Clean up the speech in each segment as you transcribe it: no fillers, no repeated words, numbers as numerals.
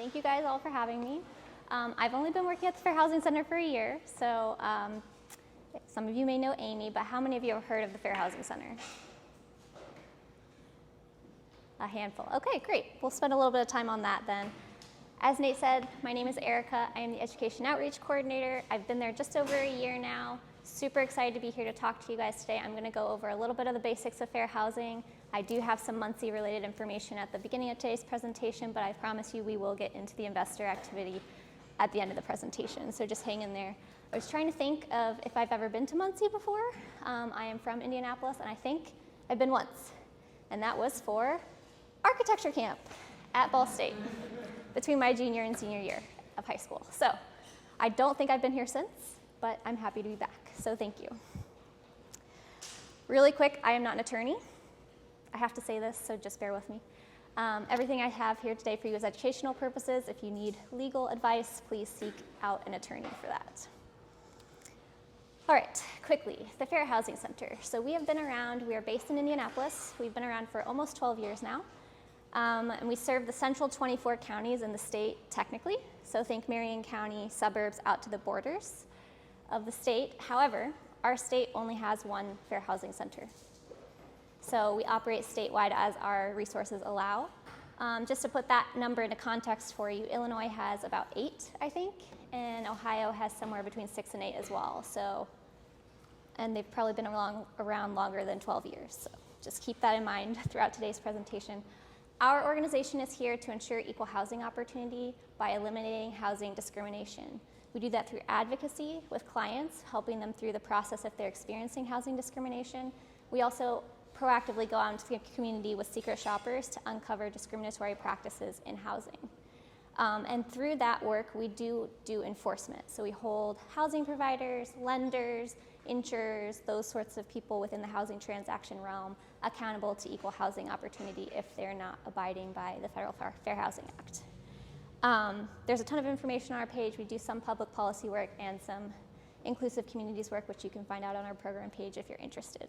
Thank you guys all for having me. I've only been working at the Fair Housing Center for a year, so some of you may know Amy, but how many of you have heard of the Fair Housing Center? A handful. Okay, great. We'll spend a little bit of time on that then. As Nate said, my name is Erica. I am the Education Outreach Coordinator. I've been there just over a year now. Super excited to be here to talk to you guys today. I'm going to go over a little bit of the basics of fair housing. I do have some Muncie related information at the beginning of today's presentation, but I promise you we will get into the investor activity at the end of the presentation, so just hang in there. I was trying to think of if I've ever been to Muncie before. I am from Indianapolis, and I think I've been once, and that was for architecture camp at Ball State between my junior and senior year of high school. So I don't think I've been here since, but I'm happy to be back, so thank you. Really quick, I am not an attorney. I have to say this, so just bear with me. Everything I have here today for you is educational purposes. If you need legal advice, please seek out an attorney for that. All right, quickly, the Fair Housing Center. So we have been around, we are based in Indianapolis. We've been around for almost 12 years now. And we serve the central 24 counties in the state technically. So think Marion County, suburbs out to the borders of the state. However, our state only has one Fair Housing Center. So we operate statewide as our resources allow. Just to put that number into context for you, Illinois has about 8, I think, and Ohio has somewhere between 6 and 8 as well. So, and they've probably been around longer than 12 years. So just keep that in mind throughout today's presentation. Our organization is here to ensure equal housing opportunity by eliminating housing discrimination. We do that through advocacy with clients, helping them through the process if they're experiencing housing discrimination. We also proactively go out into the community with secret shoppers to uncover discriminatory practices in housing. And through that work, we do enforcement. So we hold housing providers, lenders, insurers, those sorts of people within the housing transaction realm accountable to equal housing opportunity if they're not abiding by the Federal Fair Housing Act. There's a ton of information on our page. We do some public policy work and some inclusive communities work, which you can find out on our program page if you're interested.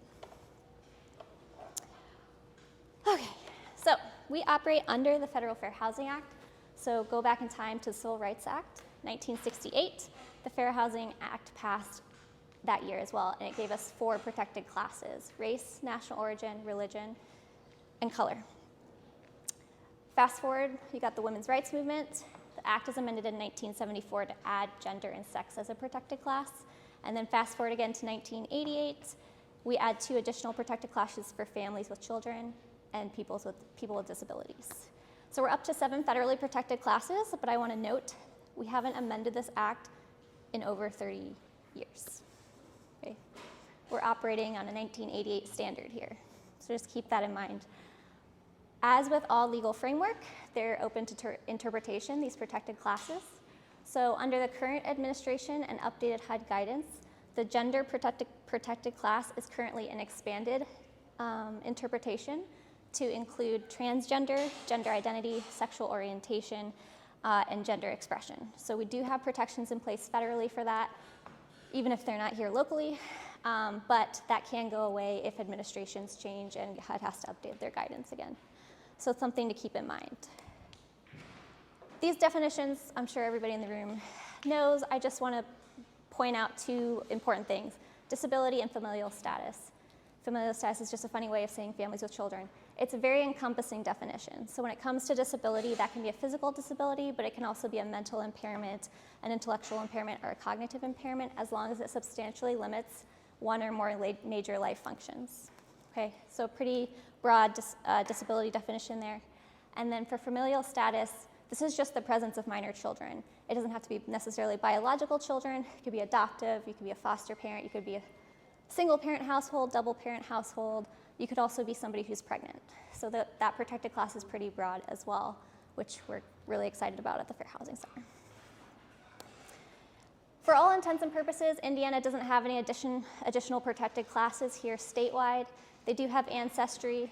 Okay, so we operate under the Federal Fair Housing Act. So go back in time to the Civil Rights Act, 1968. The Fair Housing Act passed that year as well, and it gave us 4 protected classes: race, national origin, religion, and color. Fast forward, you got the women's rights movement. The act was amended in 1974 to add gender and sex as a protected class. And then fast forward again to 1988, we add 2 additional protected classes for families with children and people with disabilities. So we're up to 7 federally protected classes, but I want to note we haven't amended this act in over 30 years. Okay? We're operating on a 1988 standard here, so just keep that in mind. As with all legal framework, they're open to interpretation, these protected classes. So under the current administration and updated HUD guidance, the gender protected class is currently an expanded interpretation to include transgender, gender identity, sexual orientation, and gender expression. So we do have protections in place federally for that, even if they're not here locally, but that can go away if administrations change and HUD has to update their guidance again. So it's something to keep in mind. These definitions, I'm sure everybody in the room knows. I just want to point out 2 important things: disability and familial status. Familial status is just a funny way of saying families with children. It's a very encompassing definition. So when it comes to disability, that can be a physical disability, but it can also be a mental impairment, an intellectual impairment, or a cognitive impairment, as long as it substantially limits one or more major life functions. Okay, so pretty broad disability definition there. And then for familial status, this is just the presence of minor children. It doesn't have to be necessarily biological children. It could be adoptive, you could be a foster parent, you could be a single parent household, double parent household. You could also be somebody who's pregnant. So that protected class is pretty broad as well, which we're really excited about at the Fair Housing Center. For all intents and purposes, Indiana doesn't have any additional protected classes here statewide. They do have ancestry,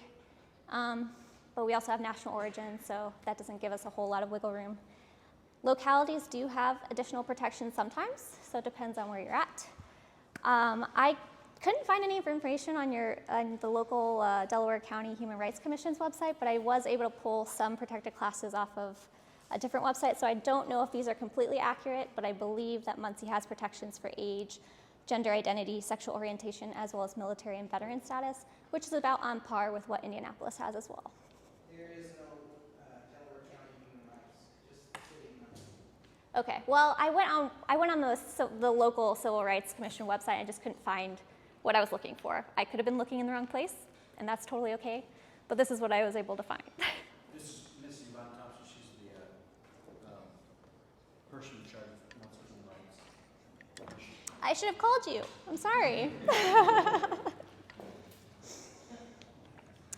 but we also have national origin, so that doesn't give us a whole lot of wiggle room. Localities do have additional protections sometimes, so it depends on where you're at. I couldn't find any information on the local Delaware County Human Rights Commission's website, but I was able to pull some protected classes off of a different website, so I don't know if these are completely accurate, but I believe that Muncie has protections for age, gender identity, sexual orientation, as well as military and veteran status, which is about on par with what Indianapolis has as well. There is no Delaware County human rights, just city rights. Okay, well, I went on the local Civil Rights Commission website and just couldn't find what I was looking for. I could have been looking in the wrong place, and that's totally okay, but this is what I was able to find. This is Missy Von Thompson. She's the person in charge of Muncie human rights. I should have called you. I'm sorry.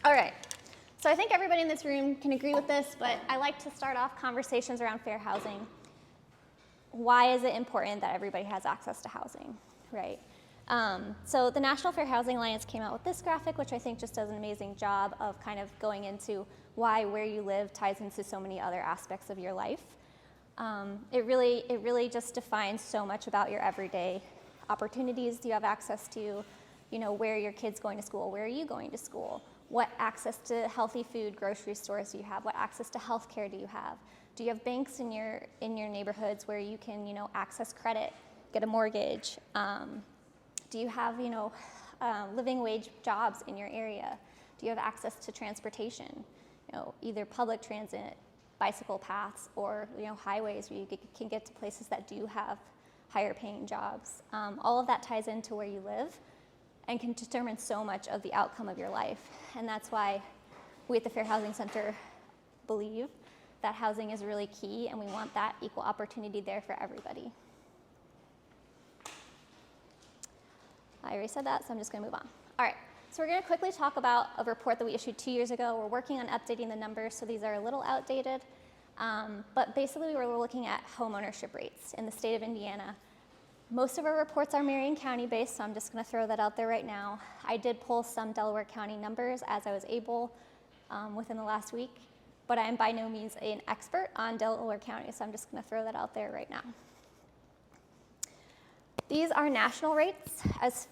All right. So I think everybody in this room can agree with this, but I like to start off conversations around fair housing. Why is it important that everybody has access to housing, right? So the National Fair Housing Alliance came out with this graphic, which I think just does an amazing job of kind of going into why where you live ties into so many other aspects of your life. It really just defines so much about your everyday opportunities. Do you have access to, where are your kids going to school? Where are you going to school? What access to healthy food, grocery stores do you have? What access to health care do you have? Do you have banks in your neighborhoods where you can, access credit, get a mortgage? Do you have, living wage jobs in your area? Do you have access to transportation? Either public transit, bicycle paths, or highways where you can get to places that do have higher paying jobs. All of that ties into where you live and can determine so much of the outcome of your life. And that's why we at the Fair Housing Center believe that housing is really key, and we want that equal opportunity there for everybody. I already said that, so I'm just going to move on. All right, so we're going to quickly talk about a report that we issued 2 years ago. We're working on updating the numbers, so these are a little outdated. But basically, we're looking at home ownership rates in the state of Indiana. Most of our reports are Marion County based, so I'm just going to throw that out there right now. I did pull some Delaware County numbers as I was able within the last week, but I am by no means an expert on Delaware County, so I'm just going to throw that out there right now. These are national rates as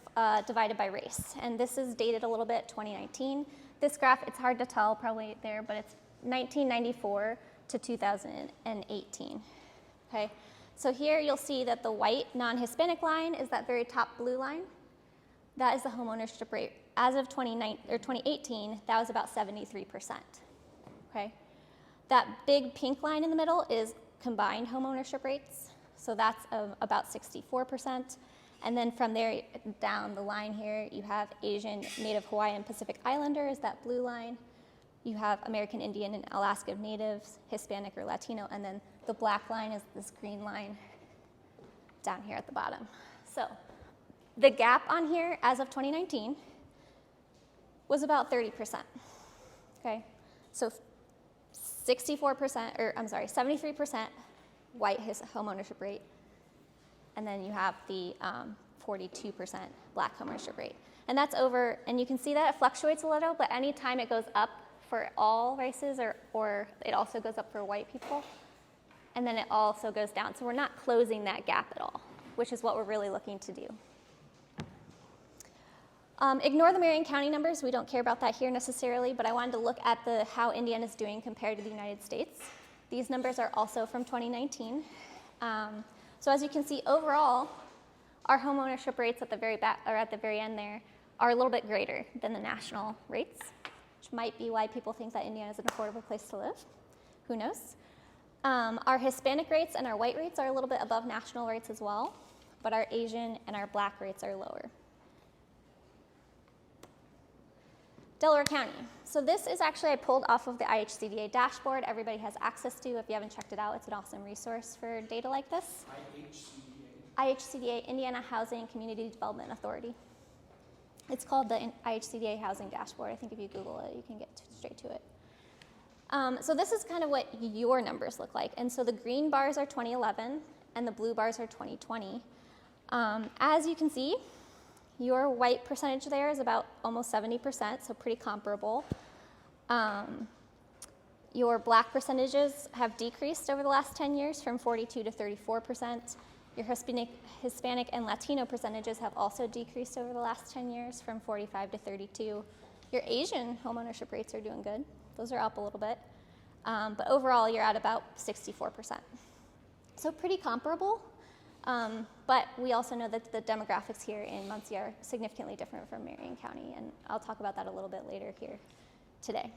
divided by race, and this is dated a little bit, 2019. This graph, it's hard to tell probably there, but it's 1994 to 2018, okay? So here you'll see that the white non-Hispanic line is that very top blue line. That is the home ownership rate. As of 2018, that was about 73%, okay? That big pink line in the middle is combined home ownership rates. So that's about 64%. And then from there down the line here, you have Asian, Native Hawaiian, Pacific Islanders, that blue line. You have American Indian and Alaska Natives, Hispanic or Latino, and then the black line is this green line down here at the bottom. So the gap on here as of 2019 was about 30%, okay? So 73% white home ownership rate, and then you have the 42% black home ownership rate. And that's over, and you can see that it fluctuates a little, but anytime it goes up for all races, or it also goes up for white people, and then it also goes down. So we're not closing that gap at all, which is what we're really looking to do. Ignore the Marion County numbers. We don't care about that here necessarily, but I wanted to look at how Indiana's doing compared to the United States. These numbers are also from 2019. So as you can see, overall, our home ownership rates at the very back, or at the very end there, are a little bit greater than the national rates, which might be why people think that Indiana is an affordable place to live. Who knows? Our Hispanic rates and our white rates are a little bit above national rates as well, but our Asian and our black rates are lower. Delaware County. So this is actually I pulled off of the IHCDA dashboard. Everybody has access to. If you haven't checked it out, it's an awesome resource for data like this. IHCDA, Indiana Housing Community Development Authority. It's called the IHCDA Housing Dashboard. I think if you Google it, you can get straight to it. So this is kind of what your numbers look like. And so the green bars are 2011, and the blue bars are 2020. As you can see, your white percentage there is about almost 70%, so pretty comparable. Your black percentages have decreased over the last 10 years from 42 to 34%. Your Hispanic and Latino percentages have also decreased over the last 10 years from 45 to 32. Your Asian homeownership rates are doing good. Those are up a little bit. But overall, you're at about 64%. So pretty comparable, but we also know that the demographics here in Muncie are significantly different from Marion County, and I'll talk about that a little bit later here today.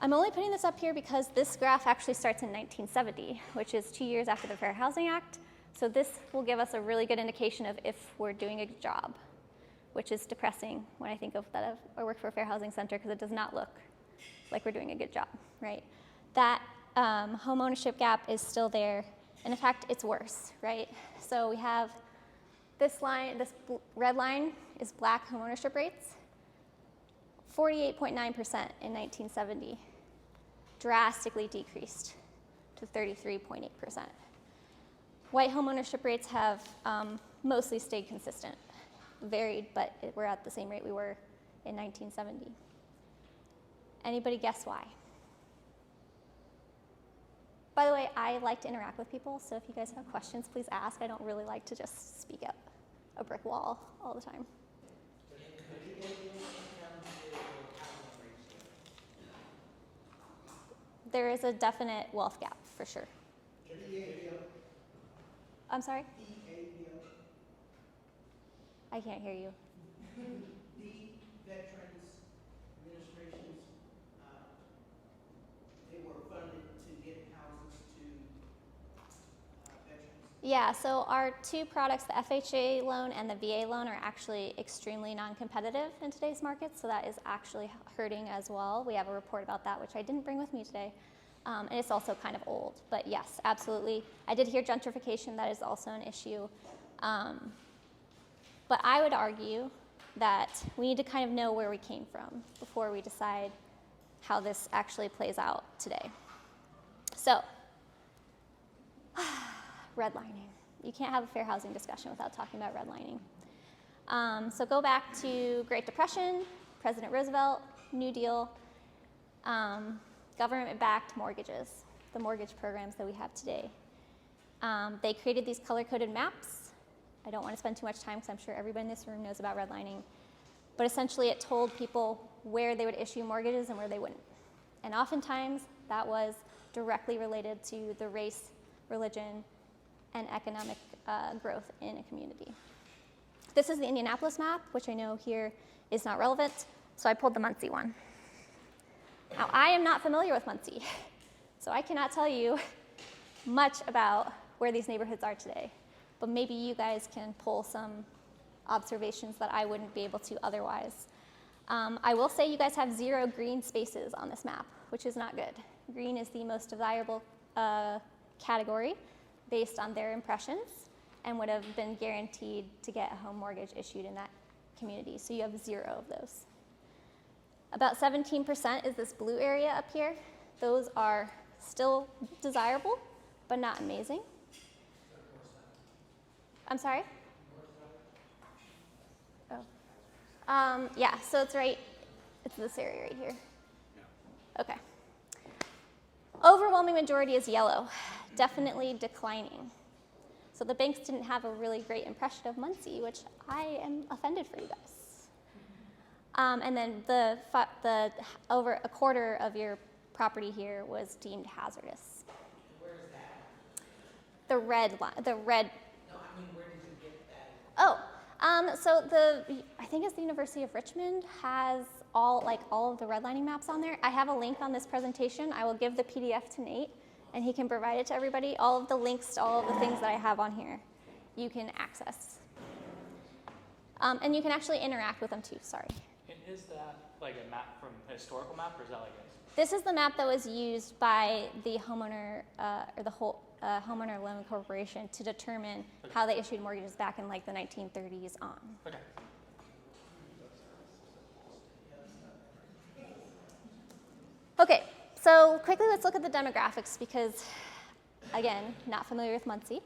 I'm only putting this up here because this graph actually starts in 1970, which is 2 years after the Fair Housing Act. So this will give us a really good indication of if we're doing a good job, which is depressing when I think of that I work for a fair housing center, because it does not look like we're doing a good job, right? That home ownership gap is still there, and in fact, it's worse, right? So we have this line, this red line is black home ownership rates, 48.9% in 1970, drastically decreased to 33.8%. White home ownership rates have mostly stayed consistent, varied, but we're at the same rate we were in 1970. Anybody guess why? By the way, I like to interact with people, so if you guys have questions, please ask. I don't really like to just speak at a brick wall all the time. There is a definite wealth gap, for sure. I'm sorry? I can't hear you. The Veterans Administrations, they were funded to get houses to veterans. Yeah, so our two products, the FHA loan and the VA loan, are actually extremely non-competitive in today's market, so that is actually hurting as well. We have a report about that, which I didn't bring with me today, and it's also kind of old. But yes, absolutely. I did hear gentrification, that is also an issue. But I would argue that we need to kind of know where we came from before we decide how this actually plays out today. So, redlining. You can't have a fair housing discussion without talking about redlining. So go back to Great Depression, President Roosevelt, New Deal, government-backed mortgages, the mortgage programs that we have today. They created these color-coded maps. I don't want to spend too much time because I'm sure everybody in this room knows about redlining. But essentially it told people where they would issue mortgages and where they wouldn't. And oftentimes that was directly related to the race, religion, and economic growth in a community. This is the Indianapolis map, which I know here is not relevant, so I pulled the Muncie one. Now, I am not familiar with Muncie, so I cannot tell you much about where these neighborhoods are today. But maybe you guys can pull some observations that I wouldn't be able to otherwise. I will say you guys have 0 green spaces on this map, which is not good. Green is the most desirable category based on their impressions and would have been guaranteed to get a home mortgage issued in that community. So you have 0 of those. About 17% is this blue area up here. Those are still desirable, but not amazing. I'm sorry? Oh. Yeah, so it's this area right here. Okay. Overwhelming majority is yellow, definitely declining. So the banks didn't have a really great impression of Muncie, which I am offended for you guys. And then over a quarter of your property here was deemed hazardous. Where is that? The red line, the red. No, I mean, where did you get that? Oh, so I think it's the University of Richmond has all of the redlining maps on there. I have a link on this presentation. I will give the PDF to Nate, and he can provide it to everybody. All of the links to all of the things that I have on here, you can access. And you can actually interact with them too, sorry. And is that like a map from a historical map, or is that like a... This is the map that was used by the homeowner or the homeowner loan corporation to determine how they issued mortgages back in like the 1930s on. Okay. Okay, so quickly let's look at the demographics because, again, not familiar with Muncie.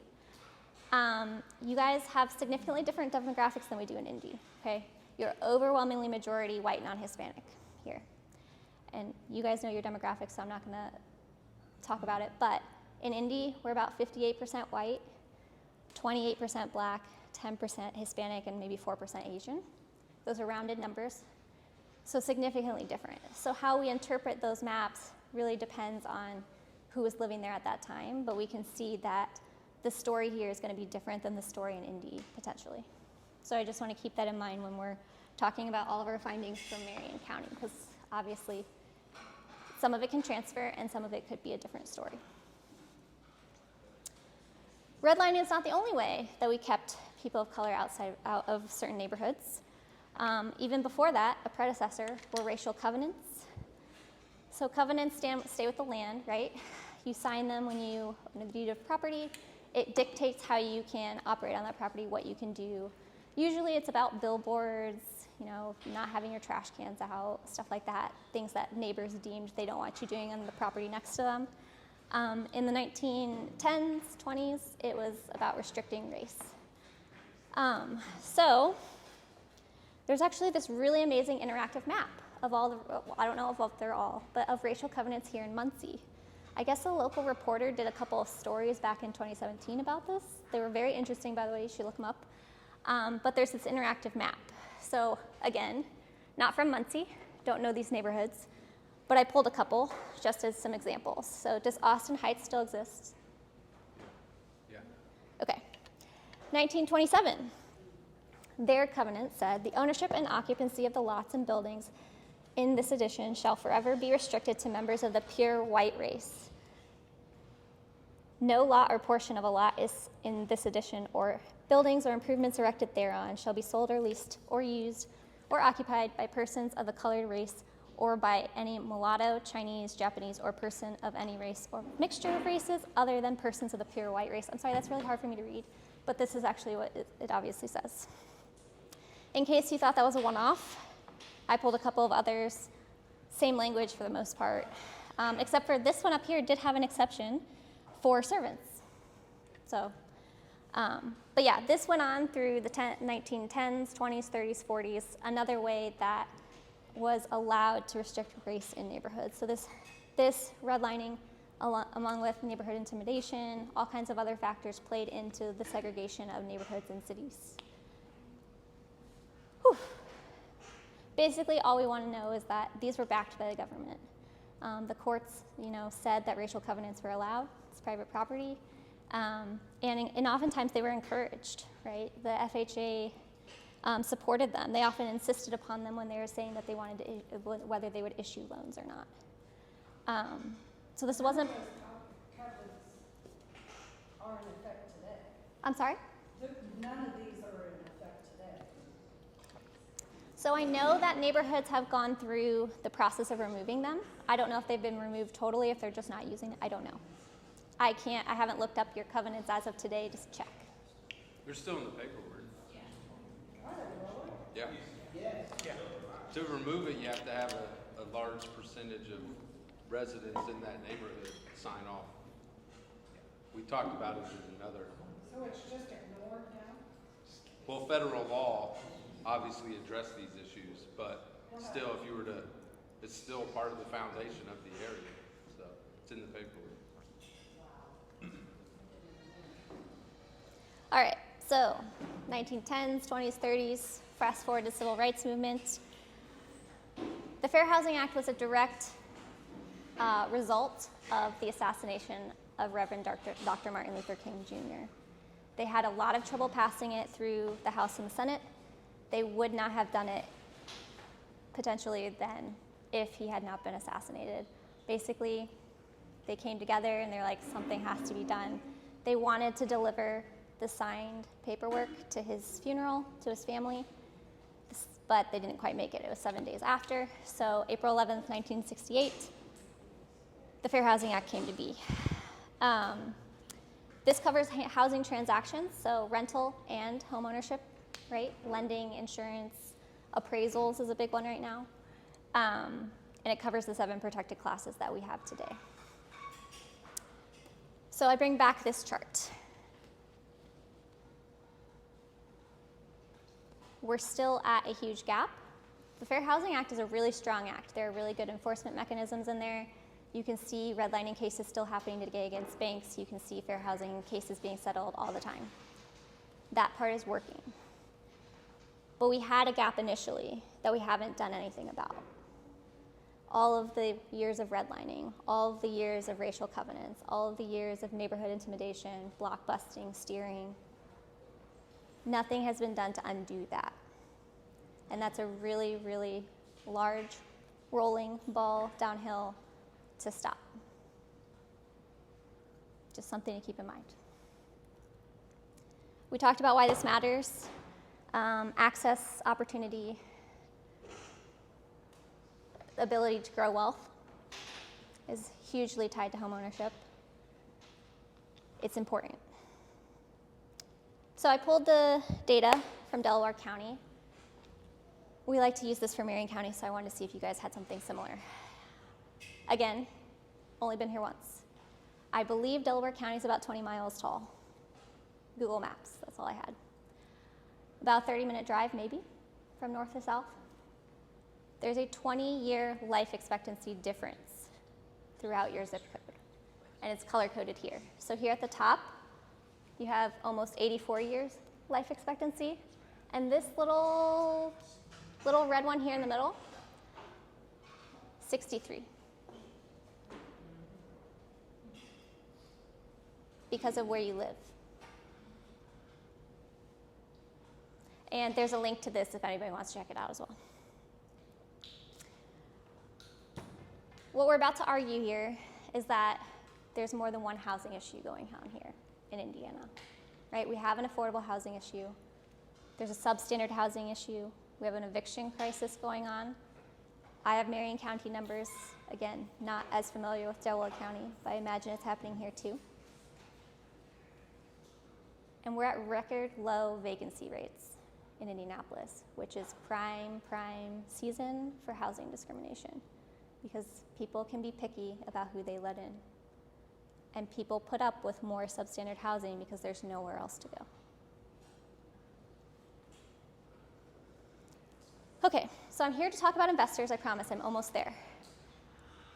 You guys have significantly different demographics than we do in Indy, okay? You're overwhelmingly majority white, non-Hispanic here. And you guys know your demographics, so I'm not gonna talk about it, but in Indy, we're about 58% white, 28% black, 10% Hispanic, and maybe 4% Asian. Those are rounded numbers. So significantly different. So how we interpret those maps really depends on who was living there at that time, but we can see that the story here is going to be different than the story in Indy, potentially. So I just want to keep that in mind when we're talking about all of our findings from Marion County, because obviously some of it can transfer and some of it could be a different story. Redlining is not the only way that we kept people of color out of certain neighborhoods. Even before that, a predecessor were racial covenants. So covenants stay with the land, right? You sign them when you own a deed of property. It dictates how you can operate on that property, what you can do. Usually it's about billboards, not having your trash cans out, stuff like that, things that neighbors deemed they don't want you doing on the property next to them. In the 1910s, 20s, it was about restricting race. So there's actually this really amazing interactive map of all the, I don't know if they're all, but of racial covenants here in Muncie. I guess a local reporter did a couple of stories back in 2017 about this. They were very interesting, by the way, you should look them up. But there's this interactive map. So again, not from Muncie, don't know these neighborhoods, but I pulled a couple just as some examples. So does Austin Heights still exist? Yeah. Okay. 1927. Their covenant said, the ownership and occupancy of the lots and buildings in this edition shall forever be restricted to members of the pure white race. No lot or portion of a lot is in this edition, or buildings or improvements erected thereon shall be sold or leased or used or occupied by persons of the colored race or by any mulatto, Chinese, Japanese, or person of any race or mixture of races other than persons of the pure white race. I'm sorry, that's really hard for me to read, but this is actually what it obviously says. In case you thought that was a one-off, I pulled a couple of others, same language for the most part, except for this one up here did have an exception for servants. So, but yeah, this went on through the 1910s, 20s, 30s, 40s, another way that was allowed to restrict race in neighborhoods. So this redlining, along with neighborhood intimidation, all kinds of other factors played into the segregation of neighborhoods and cities. Whew. Basically, all we want to know is that these were backed by the government. The courts, said that racial covenants were allowed. It's private property. And oftentimes they were encouraged, right? The FHA supported them. They often insisted upon them when they were saying that they wanted to, whether they would issue loans or not. So this wasn't. None of those covenants are in effect today. I'm sorry? None of these are in effect today. So I know that neighborhoods have gone through the process of removing them. I don't know if they've been removed totally, if they're just not using it. I don't know. I haven't looked up your covenants as of today to check. They're still in the paperwork. Are they really? Yeah. Yes. To remove it, you have to have a large percentage of residents in that neighborhood sign off. We talked about it in another. So it's just ignored now? Well, federal law obviously addressed these issues, but still, if you were to, it's still part of the foundation of the area. So it's in the paperwork. All right, so 1910s, 20s, 30s, fast forward to civil rights movement. The Fair Housing Act was a direct result of the assassination of Reverend Dr. Martin Luther King Jr. They had a lot of trouble passing it through the House and the Senate. They would not have done it potentially then if he had not been assassinated. Basically, they came together and they're like, something has to be done. They wanted to deliver the signed paperwork to his funeral, to his family, but they didn't quite make it. It was 7 days after. So April 11th, 1968, the Fair Housing Act came to be. This covers housing transactions, so rental and home ownership, right? Lending, insurance, appraisals is a big one right now. And it covers the 7 protected classes that we have today. So I bring back this chart. We're still at a huge gap. The Fair Housing Act is a really strong act. There are really good enforcement mechanisms in there. You can see redlining cases still happening today against banks. You can see fair housing cases being settled all the time. That part is working. But we had a gap initially that we haven't done anything about. All of the years of redlining, all of the years of racial covenants, all of the years of neighborhood intimidation, block busting, steering, nothing has been done to undo that. And that's a really, really large rolling ball downhill to stop. Just something to keep in mind. We talked about why this matters. Access, opportunity, ability to grow wealth is hugely tied to homeownership. It's important. So I pulled the data from Delaware County. We like to use this for Marion County, so I wanted to see if you guys had something similar. Again, only been here once. I believe Delaware County is about 20 miles tall. Google Maps, that's all I had. About a 30-minute drive, maybe, from north to south. There's a 20-year life expectancy difference throughout your zip code, and it's color-coded here. So here at the top, you have almost 84 years life expectancy, and this little red one here in the middle, 63. Because of where you live. And there's a link to this if anybody wants to check it out as well. What we're about to argue here is that there's more than one housing issue going on here in Indiana, right? We have an affordable housing issue. There's a substandard housing issue. We have an eviction crisis going on. I have Marion County numbers. Again, not as familiar with Delaware County, but I imagine it's happening here too. And we're at record low vacancy rates in Indianapolis, which is prime season for housing discrimination, because people can be picky about who they let in. And people put up with more substandard housing because there's nowhere else to go. Okay, so I'm here to talk about investors. I promise I'm almost there.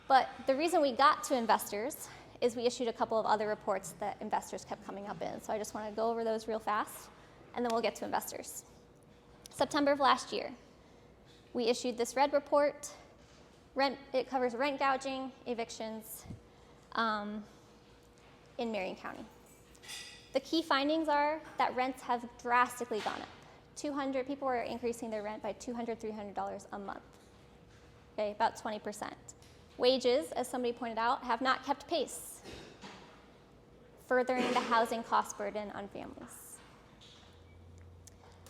But the reason we got to investors is we issued a couple of other reports that investors kept coming up in. So I just want to go over those real fast, and then we'll get to investors. September of last year, we issued this red report. It covers rent gouging, evictions in Marion County. The key findings are that rents have drastically gone up. People are increasing their rent by $200, $300 a month, okay, about 20%. Wages, as somebody pointed out, have not kept pace, furthering the housing cost burden on families.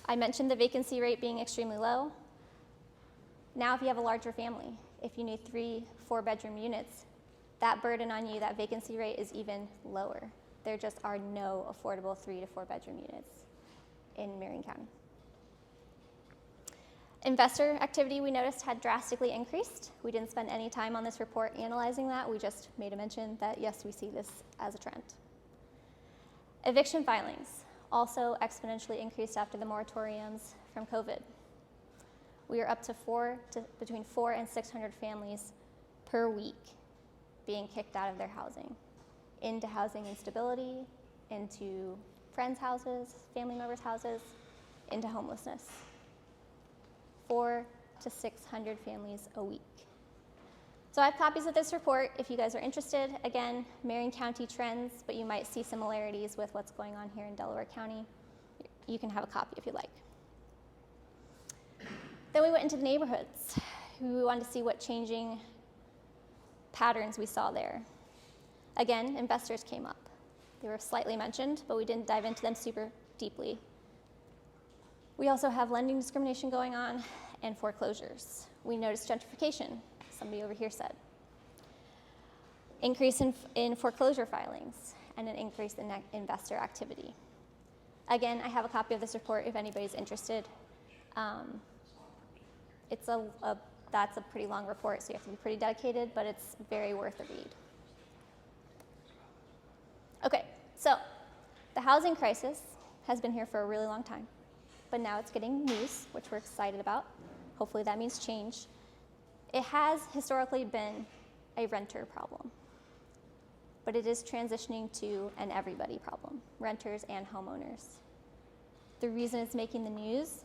I mentioned the vacancy rate being extremely low. Now, if you have a larger family, if you need 3, 4-bedroom units, that burden on you, that vacancy rate is even lower. There just are no affordable 3 to 4-bedroom units in Marion County. Investor activity, we noticed, had drastically increased. We didn't spend any time on this report analyzing that. We just made a mention that, yes, we see this as a trend. Eviction filings also exponentially increased after the moratoriums from COVID. We are up to between 400 and 600 families per week being kicked out of their housing, into housing instability, into friends' houses, family members' houses, into homelessness. 400 to 600 families a week. So I have copies of this report if you guys are interested. Again, Marion County trends, but you might see similarities with what's going on here in Delaware County. You can have a copy if you like. Then we went into the neighborhoods. We wanted to see what changing patterns we saw there. Again, investors came up. They were slightly mentioned, but we didn't dive into them super deeply. We also have lending discrimination going on and foreclosures. We noticed gentrification, somebody over here said. Increase in foreclosure filings and an increase in investor activity. Again, I have a copy of this report if anybody's interested. That's a pretty long report, so you have to be pretty dedicated, but it's very worth a read. Okay, so the housing crisis has been here for a really long time, but now it's getting news, which we're excited about. Hopefully that means change. It has historically been a renter problem, but it is transitioning to an everybody problem, renters and homeowners. The reason it's making the news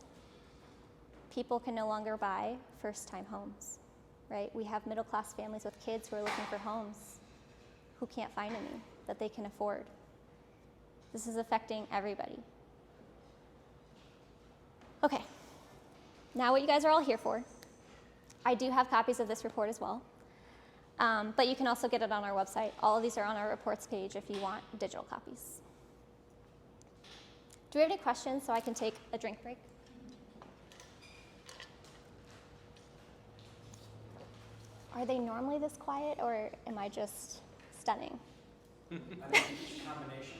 people can no longer buy first-time homes, right? We have middle-class families with kids who are looking for homes who can't find any that they can afford. This is affecting everybody. Okay, now what you guys are all here for. I do have copies of this report as well, but you can also get it on our website. All of these are on our reports page if you want digital copies. Do we have any questions so I can take a drink break? Are they normally this quiet, or am I just stunning? I think it's a combination.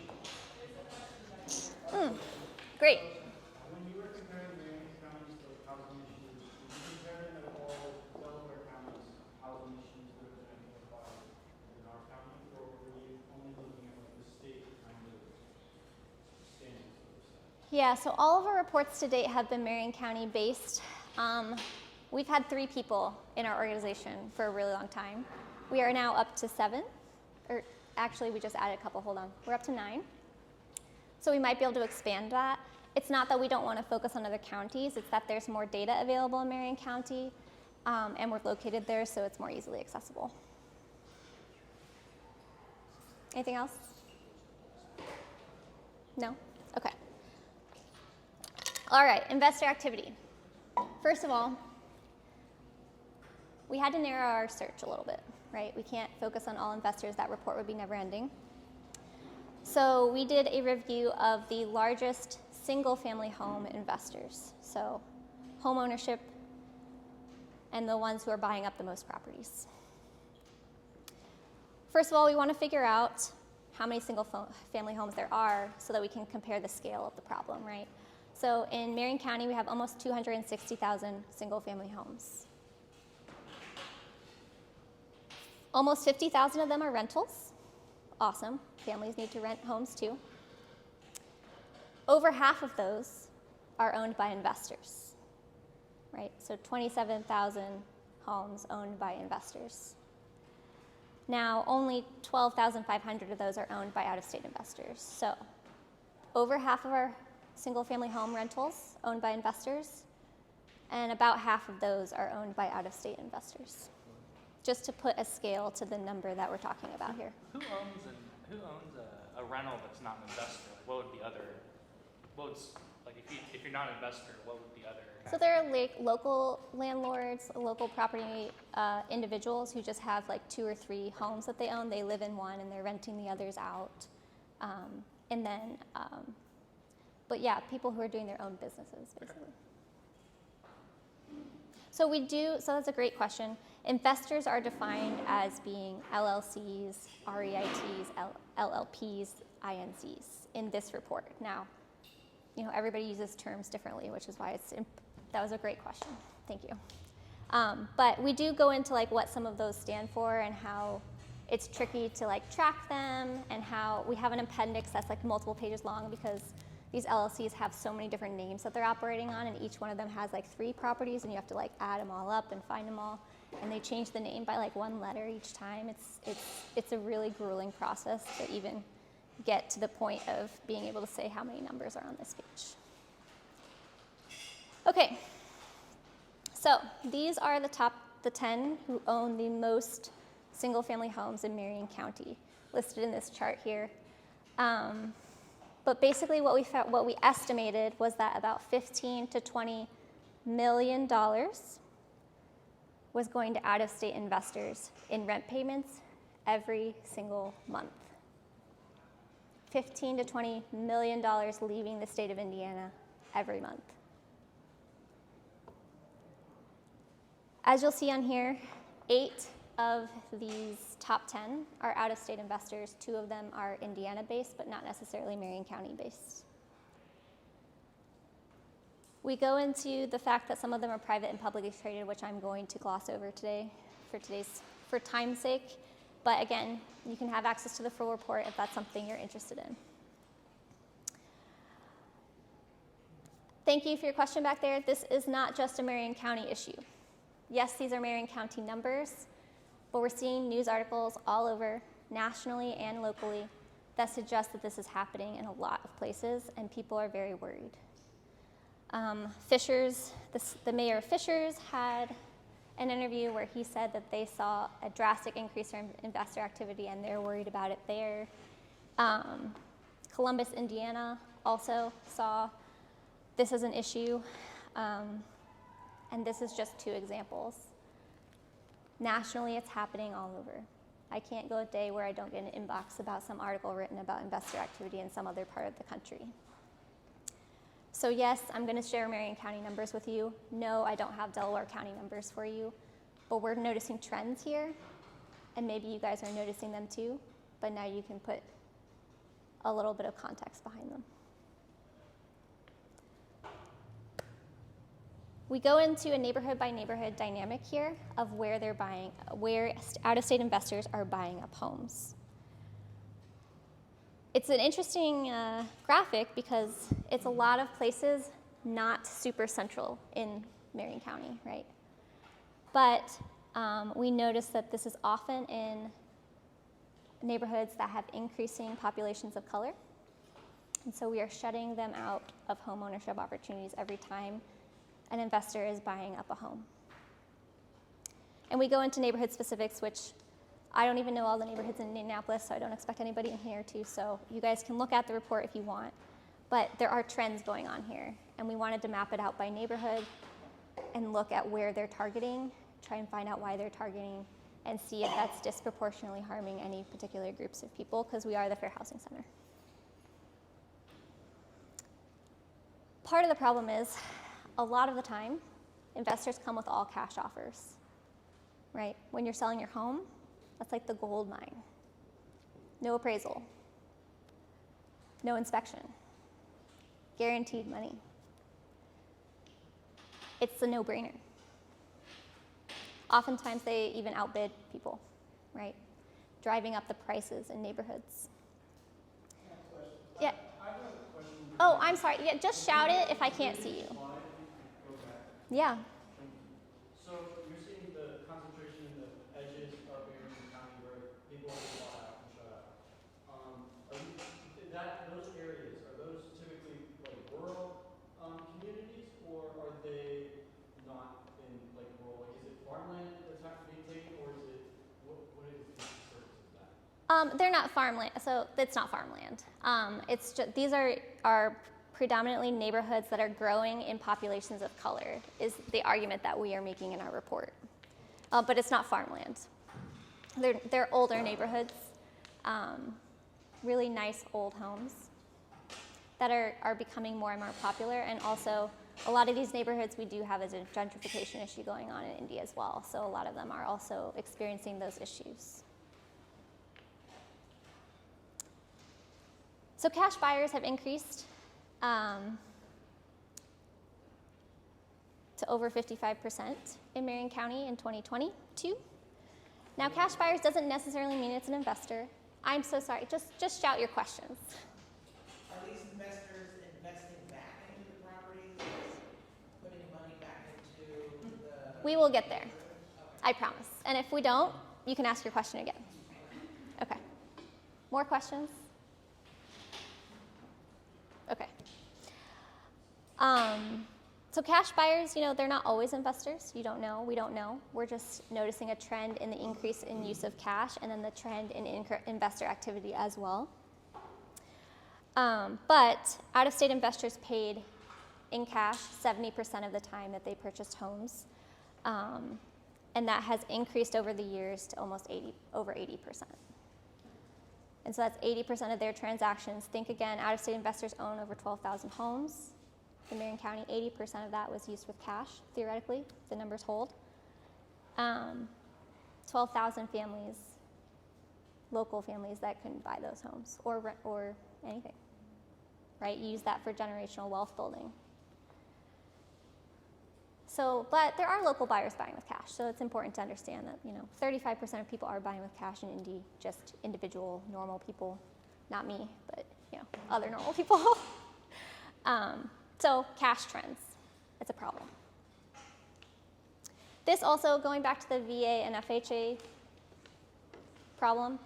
Great. When you were comparing Marion County's housing issues, were you comparing at all Delaware County's housing issues that have been identified in our county, or were you only looking at like the state kind of standards of the state? Yeah, so all of our reports to date have been Marion County based. We've had 3 people in our organization for a really long time. We are now up to 7, or actually we just added a couple, hold on. We're up to 9. So we might be able to expand that. It's not that we don't want to focus on other counties, it's that there's more data available in Marion County, and we're located there, so it's more easily accessible. Anything else? No? Okay. All right, investor activity. First of all, we had to narrow our search a little bit, right? We can't focus on all investors. That report would be never ending. So we did a review of the largest single-family home investors, so home ownership and the ones who are buying up the most properties. First of all, we want to figure out how many single-family homes there are so that we can compare the scale of the problem, right? So in Marion County, we have almost 260,000 single-family homes. Almost 50,000 of them are rentals. Awesome. Families need to rent homes too. Over half of those are owned by investors, right? So 27,000 homes owned by investors. Now, only 12,500 of those are owned by out-of-state investors. So over half of our single-family home rentals owned by investors, and about half of those are owned by out-of-state investors. Just to put a scale to the number that we're talking about here. Who owns a rental that's not an investor? Like, what would the other? Like if you're not an investor, what would the other? So there are local landlords, local property individuals who just have like 2 or 3 homes that they own. They live in one and they're renting the others out. But yeah, people who are doing their own businesses, basically. So that's a great question. Investors are defined as being LLCs, REITs, LLPs, INCs in this report. Now, everybody uses terms differently, which is why that was a great question. Thank you. But we do go into like what some of those stand for and how it's tricky to like track them, and how we have an appendix that's like multiple pages long because these LLCs have so many different names that they're operating on, and each one of them has like 3 properties, and you have to like add them all up and find them all. And they change the name by like 1 letter each time. It's a really grueling process to even get to the point of being able to say how many numbers are on this page. Okay, so these are the 10 who own the most single-family homes in Marion County, listed in this chart here. But basically what we estimated was that about $15 to $20 million was going to out-of-state investors in rent payments every single month. $15 to $20 million leaving the state of Indiana every month. As you'll see on here, 8 of these top 10 are out-of-state investors. 2 of them are Indiana-based, but not necessarily Marion County-based. We go into the fact that some of them are private and publicly traded, which I'm going to gloss over today for time's sake. But again, you can have access to the full report if that's something you're interested in. Thank you for your question back there. This is not just a Marion County issue. Yes, these are Marion County numbers, but we're seeing news articles all over, nationally and locally, that suggest that this is happening in a lot of places, and people are very worried. The mayor of Fishers had an interview where he said that they saw a drastic increase in investor activity and they're worried about it there. Columbus, Indiana also saw this as an issue, and this is just 2 examples. Nationally, it's happening all over. I can't go a day where I don't get an inbox about some article written about investor activity in some other part of the country. So yes, I'm going to share Marion County numbers with you. No, I don't have Delaware County numbers for you, but we're noticing trends here, and maybe you guys are noticing them too, but now you can put a little bit of context behind them. We go into a neighborhood by neighborhood dynamic here of where they're buying, where out-of-state investors are buying up homes. It's an interesting graphic because it's a lot of places not super central in Marion County, right? But we notice that this is often in neighborhoods that have increasing populations of color. And so we are shutting them out of home ownership opportunities every time an investor is buying up a home. And we go into neighborhood specifics, which I don't even know all the neighborhoods in Indianapolis, so I don't expect anybody in here to, so you guys can look at the report if you want. But there are trends going on here, and we wanted to map it out by neighborhood and look at where they're targeting, try and find out why they're targeting, and see if that's disproportionately harming any particular groups of people, because we are the Fair Housing Center. Part of the problem is, a lot of the time, investors come with all cash offers, right? When you're selling your home, that's like the gold mine. No appraisal, no inspection, guaranteed money. It's a no-brainer. Oftentimes they even outbid people, right? Driving up the prices in neighborhoods. Yeah. I have a question. Oh, I'm sorry. Yeah, just shout it if I can't see you. Yeah. So you're seeing the concentration in the edges of Marion County where people are bought out and shut out. Those areas, are those typically like rural communities, or are they not in like rural? Like, is it farmland that's being taken, or is it what is the purpose of that? They're not farmland, so it's not farmland. It's just, these are predominantly neighborhoods that are growing in populations of color, is the argument that we are making in our report. But it's not farmland. They're older neighborhoods, really nice old homes that are becoming more and more popular, and also a lot of these neighborhoods we do have a gentrification issue going on in Indy as well, so a lot of them are also experiencing those issues. So cash buyers have increased to over 55% in Marion County in 2022. Now, cash buyers doesn't necessarily mean it's an investor. I'm so sorry, just shout your questions. Are these investors investing back into the properties, putting money back into the... We will get there, I promise. And if we don't, you can ask your question again. Okay. More questions? Okay. So cash buyers, they're not always investors. You don't know, we don't know. We're just noticing a trend in the increase in use of cash and then the trend in investor activity as well. But out-of-state investors paid in cash 70% of the time that they purchased homes. And that has increased over the years to almost over 80%. And so that's 80% of their transactions. Think again, out-of-state investors own over 12,000 homes. In Marion County, 80% of that was used with cash, theoretically, if the numbers hold. 12,000 families, local families that couldn't buy those homes or rent or anything, right? Use that for generational wealth building. So, but there are local buyers buying with cash, so it's important to understand that, 35% of people are buying with cash in Indy, just individual, normal people, not me, but, other normal people. So cash trends, it's a problem. This also, going back to the VA and FHA problem,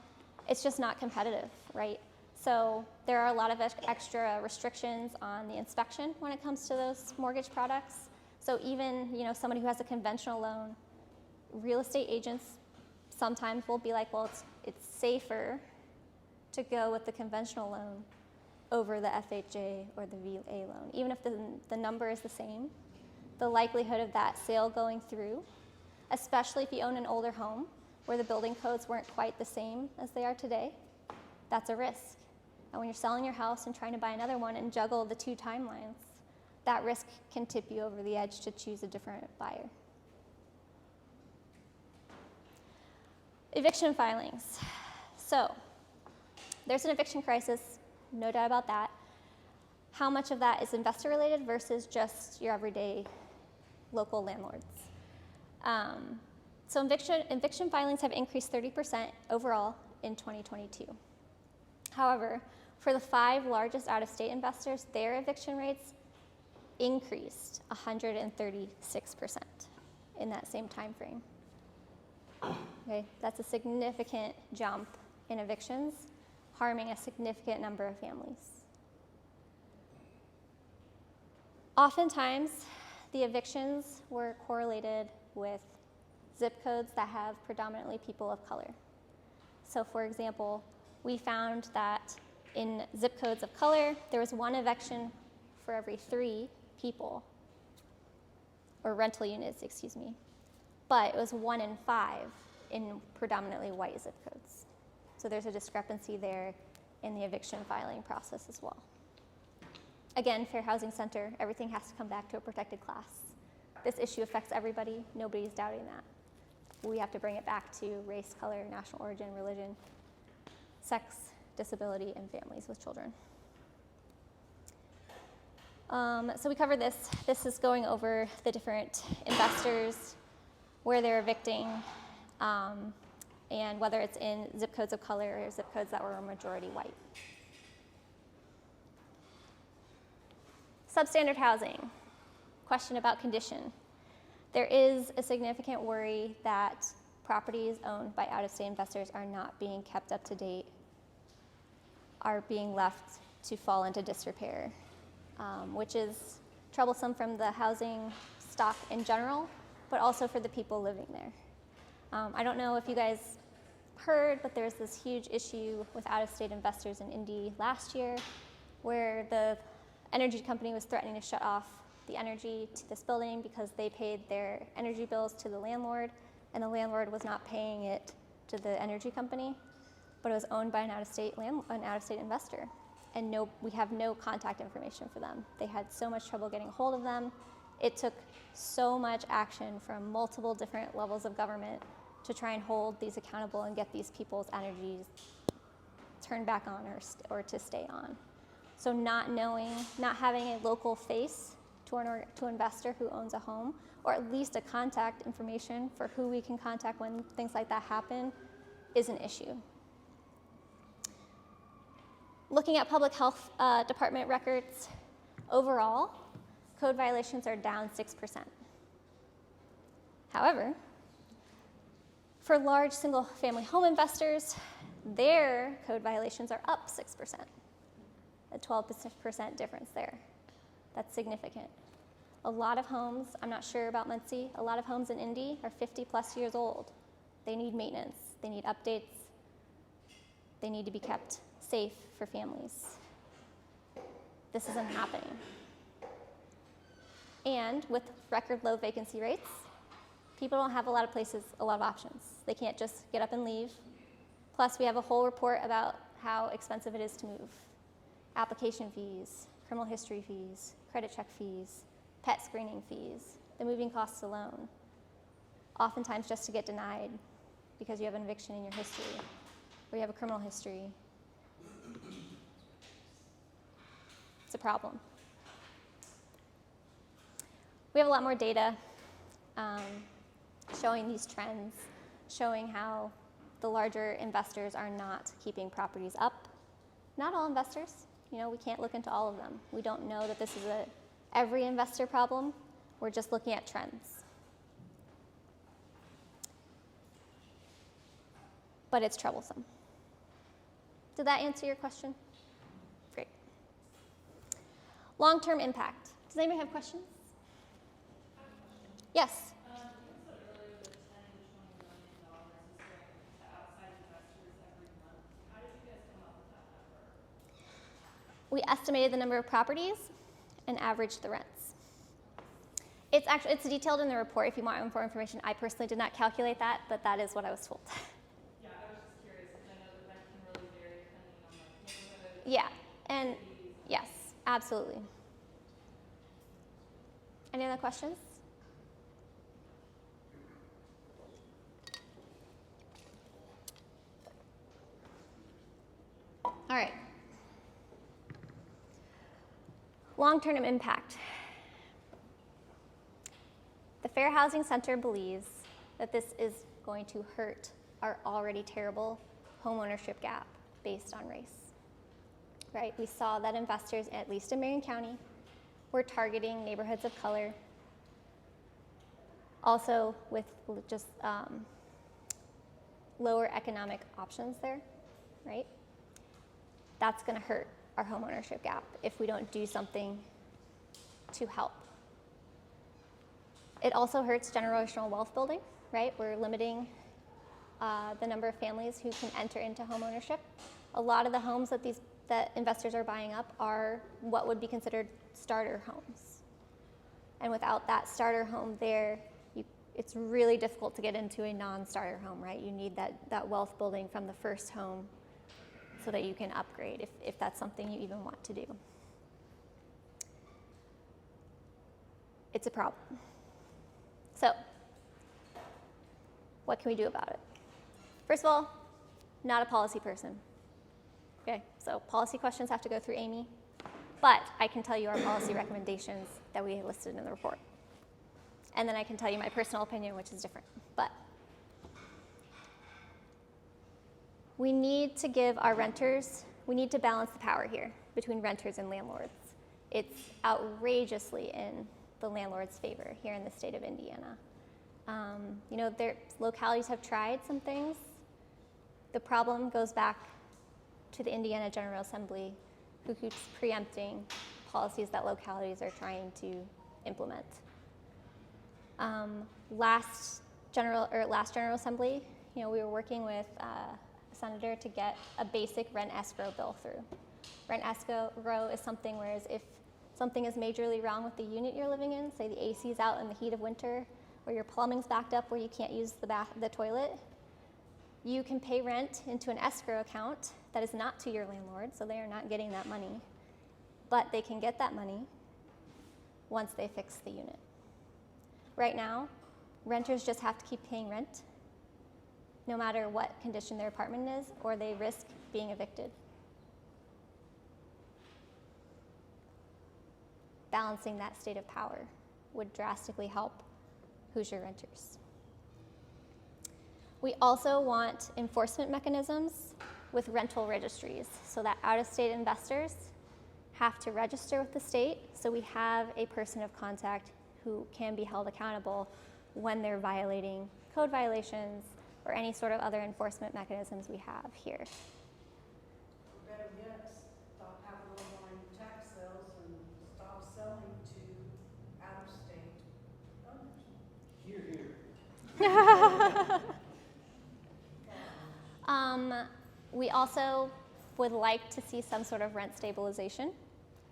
it's just not competitive, right? So there are a lot of extra restrictions on the inspection when it comes to those mortgage products. So even, somebody who has a conventional loan, real estate agents sometimes will be like, well, it's safer to go with the conventional loan over the FHA or the VA loan. Even if the number is the same, the likelihood of that sale going through, especially if you own an older home where the building codes weren't quite the same as they are today, that's a risk. And when you're selling your house and trying to buy another one and juggle the two timelines, that risk can tip you over the edge to choose a different buyer. Eviction filings. So there's an eviction crisis, no doubt about that. How much of that is investor related versus just your everyday local landlords? So eviction filings have increased 30% overall in 2022. However, for the 5 largest out-of-state investors, their eviction rates increased 136% in that same time frame. Okay, that's a significant jump in evictions, harming a significant number of families. Oftentimes, the evictions were correlated with zip codes that have predominantly people of color. So for example, we found that in zip codes of color, there was 1 eviction for every 3 people, or rental units, excuse me, but it was 1 in 5 in predominantly white zip codes. So there's a discrepancy there in the eviction filing process as well. Again, Fair Housing Center, everything has to come back to a protected class. This issue affects everybody, nobody's doubting that. We have to bring it back to race, color, national origin, religion, sex, disability, and families with children. So we covered this. This is going over the different investors, where they're evicting, and whether it's in zip codes of color or zip codes that were majority white. Substandard housing. Question about condition. There is a significant worry that properties owned by out-of-state investors are not being kept up to date, are being left to fall into disrepair, which is troublesome from the housing stock in general, but also for the people living there. I don't know if you guys heard, but there's this huge issue with out-of-state investors in Indy last year, where the energy company was threatening to shut off the energy to this building because they paid their energy bills to the landlord, and the landlord was not paying it to the energy company, but it was owned by an out-of-state investor. And we have no contact information for them. They had so much trouble getting a hold of them. It took so much action from multiple different levels of government to try and hold these accountable and get these people's energies turned back on or to stay on. So not having a local face to an investor who owns a home, or at least a contact information for who we can contact when things like that happen, is an issue. Looking at public health department records, overall, code violations are down 6%. However, for large single-family home investors, their code violations are up 6%, a 12% difference there. That's significant. A lot of homes, I'm not sure about Muncie, a lot of homes in Indy are 50 plus years old. They need maintenance, they need updates, they need to be kept safe for families. This isn't happening. And with record low vacancy rates, people don't have a lot of options. They can't just get up and leave. Plus, we have a whole report about how expensive it is to move. Application fees, criminal history fees, credit check fees, pet screening fees, the moving costs alone. Oftentimes just to get denied because you have an eviction in your history or you have a criminal history. It's a problem. We have a lot more data showing these trends, showing how the larger investors are not keeping properties up. Not all investors. We can't look into all of them. We don't know that this is every investor problem. We're just looking at trends. But it's troublesome. Did that answer your question? Great. Long-term impact. Does anybody have questions? Yes. You said earlier that $10 to $20 million is going to outside investors every month. How did you guys come up with that number? We estimated the number of properties and averaged the rents. It's detailed in the report if you want more information. I personally did not calculate that, but that is what I was told. Yeah, I was just curious because I know the rent can really vary depending on the neighborhood. Yeah, and yes, absolutely. Any other questions? All right. Long-term impact. The Fair Housing Center believes that this is going to hurt our already terrible homeownership gap based on race. Right? We saw that investors, at least in Marion County, were targeting neighborhoods of color. Also with just lower economic options there, right? That's going to hurt our homeownership gap if we don't do something to help. It also hurts generational wealth building, right? We're limiting the number of families who can enter into homeownership. A lot of the homes that investors are buying up are what would be considered starter homes. And without that starter home there, it's really difficult to get into a non-starter home, right? You need that wealth building from the first home so that you can upgrade if that's something you even want to do. It's a problem. So, what can we do about it? First of all, not a policy person. Okay, so policy questions have to go through Amy, but I can tell you our policy recommendations that we listed in the report. And then I can tell you my personal opinion, which is different. But we need to give our renters, we need to balance the power here between renters and landlords. It's outrageously in the landlord's favor here in the state of Indiana. Localities have tried some things. The problem goes back to the Indiana General Assembly, who keeps preempting policies that localities are trying to implement. Last General Assembly, we were working with a senator to get a basic rent escrow bill through. Rent escrow is something whereas if something is majorly wrong with the unit you're living in, say the AC is out in the heat of winter, or your plumbing's backed up where you can't use the toilet, you can pay rent into an escrow account that is not to your landlord, so they are not getting that money, but they can get that money once they fix the unit. Right now, renters just have to keep paying rent, no matter what condition their apartment is, or they risk being evicted. Balancing that state of power would drastically help Hoosier renters. We also want enforcement mechanisms with rental registries so that out-of-state investors have to register with the state, so we have a person of contact who can be held accountable when they're violating code violations or any sort of other enforcement mechanisms we have here. Better yet, stop having online tax sales and stop selling to out-of-state owners. Here, here. We also would like to see some sort of rent stabilization.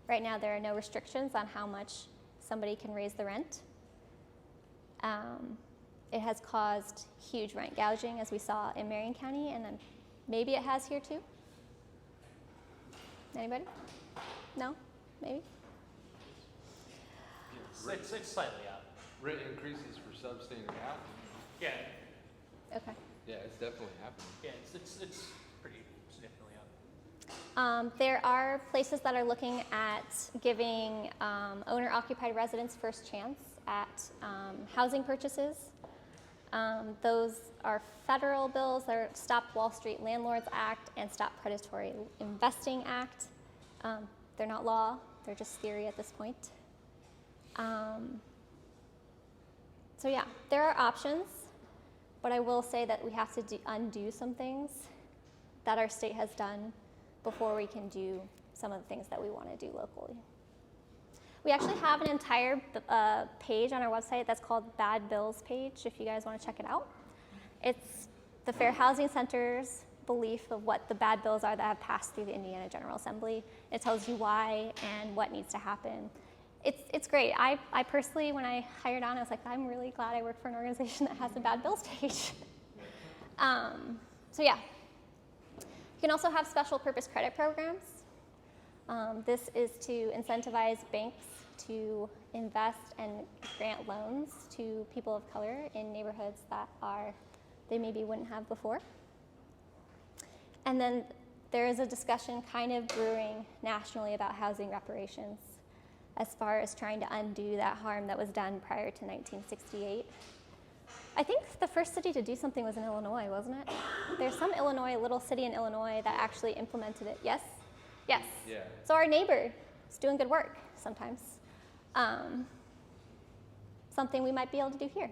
Right now, there are no restrictions on how much somebody can raise the rent. It has caused huge rent gouging, as we saw in Marion County, and then maybe it has here too. Anybody? No? Maybe? It's slightly up. Rent increases for substandard housing. Yeah, Okay. Yeah, it's definitely happening. yeah, it's pretty significantly up. There are places that are looking at giving owner-occupied residents first chance at housing purchases. Those are federal bills. They're Stop Wall Street Landlords Act and Stop Predatory Investing Act. They're not law. They're just theory at this point. So yeah, there are options, but I will say that we have to undo some things that our state has done before we can do some of the things that we want to do locally. We actually have an entire page on our website that's called Bad Bills page, if you guys want to check it out. It's the Fair Housing Center's belief of what the bad bills are that have passed through the Indiana General Assembly. It tells you why and what needs to happen. It's great. I personally, when I hired on, I was like, I'm really glad I work for an organization that has a bad bills page. So yeah. You can also have special purpose credit programs. This is to incentivize banks to invest and grant loans to people of color in neighborhoods that they maybe wouldn't have before. And then there is a discussion kind of brewing nationally about housing reparations as far as trying to undo that harm that was done prior to 1968. I think the first city to do something was in Illinois, wasn't it? There's some little city in Illinois that actually implemented it. Yes? Yes. Yeah. So our neighbor is doing good work sometimes. Something we might be able to do here.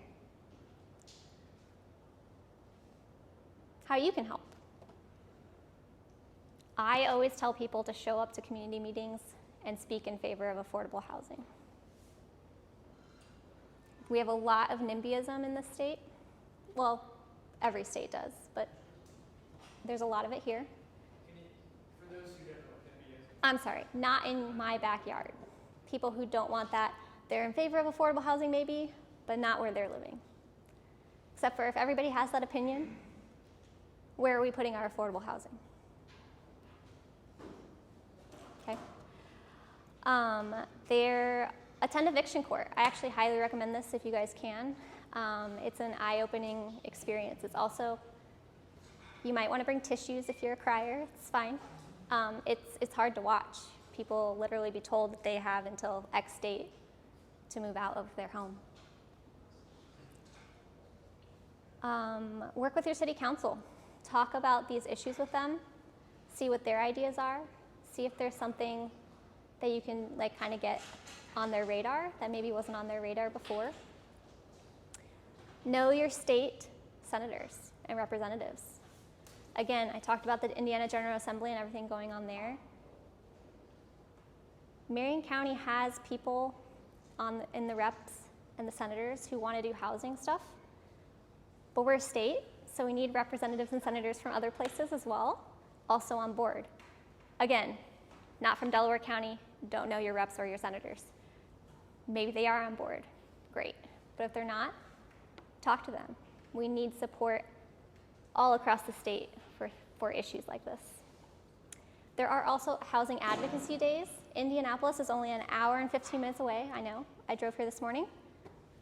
How you can help. I always tell people to show up to community meetings and speak in favor of affordable housing. We have a lot of NIMBYism in this state. Well, every state does, but there's a lot of it here. For those who don't know what NIMBY is, I'm sorry, not in my backyard. People who don't want that, they're in favor of affordable housing maybe, but not where they're living. Except for if everybody has that opinion, where are we putting our affordable housing? Okay. Attend eviction court. I actually highly recommend this if you guys can. It's an eye-opening experience. It's also, you might want to bring tissues if you're a crier. It's fine. It's hard to watch. People literally be told that they have until X date to move out of their home. Work with your city council. Talk about these issues with them. See what their ideas are. See if there's something that you can kind of get on their radar that maybe wasn't on their radar before. Know your state senators and representatives. Again, I talked about the Indiana General Assembly and everything going on there. Marion County has people in the reps and the senators who want to do housing stuff, but we're a state, so we need representatives and senators from other places as well, also on board. Again, not from Delaware County, don't know your reps or your senators. Maybe they are on board, great. But if they're not, talk to them. We need support all across the state for issues like this. There are also housing advocacy days. Indianapolis is only an hour and 15 minutes away, I know. I drove here this morning.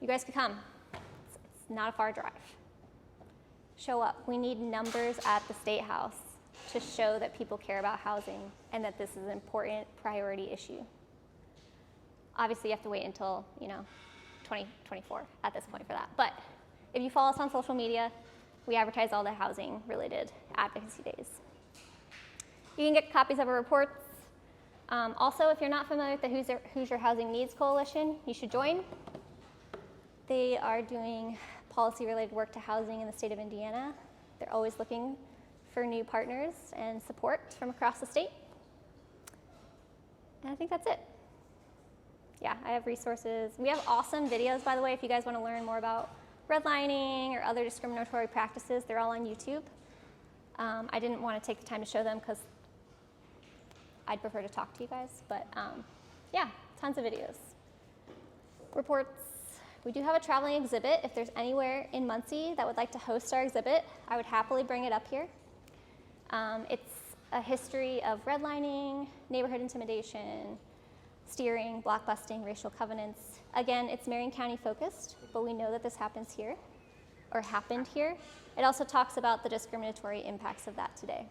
You guys could come. It's not a far drive. Show up. We need numbers at the State House to show that people care about housing and that this is an important priority issue. Obviously, you have to wait until 2024 at this point for that. But if you follow us on social media, we advertise all the housing-related advocacy days. You can get copies of our reports. Also, if you're not familiar with the Hoosier Housing Needs Coalition, you should join. They are doing policy-related work to housing in the state of Indiana. They're always looking for new partners and support from across the state. And I think that's it. Yeah, I have resources. We have awesome videos, by the way, if you guys want to learn more about redlining or other discriminatory practices. They're all on YouTube. I didn't want to take the time to show them because I'd prefer to talk to you guys. But yeah, tons of videos. Reports. We do have a traveling exhibit. If there's anywhere in Muncie that would like to host our exhibit, I would happily bring it up here. It's a history of redlining, neighborhood intimidation, steering, blockbusting, racial covenants. Again, it's Marion County focused, but we know that this happens here, or happened here. It also talks about the discriminatory impacts of that today.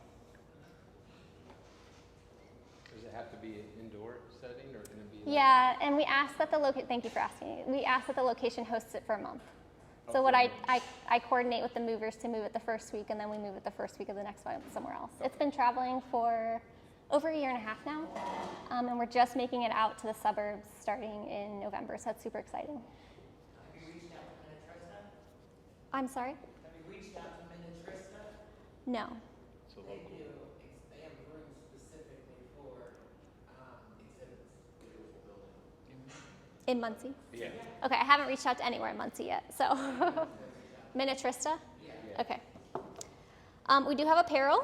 Does it have to be an indoor setting or can it be? Yeah, and we asked that thank you for asking. We asked that the location hosts it for a month. So what I coordinate with the movers to move it the first week, and then we move it the first week of the next month somewhere else. It's been traveling for over a year and a half now, and we're just making it out to the suburbs starting in November, so that's super exciting. Have you reached out to Minnetrista? I'm sorry? Have you reached out to Minnetrista? No. So They local. do, they have rooms In Muncie? Yeah. Okay, I haven't reached out to anywhere in Muncie yet, so. Minnetrista? Okay. We do have apparel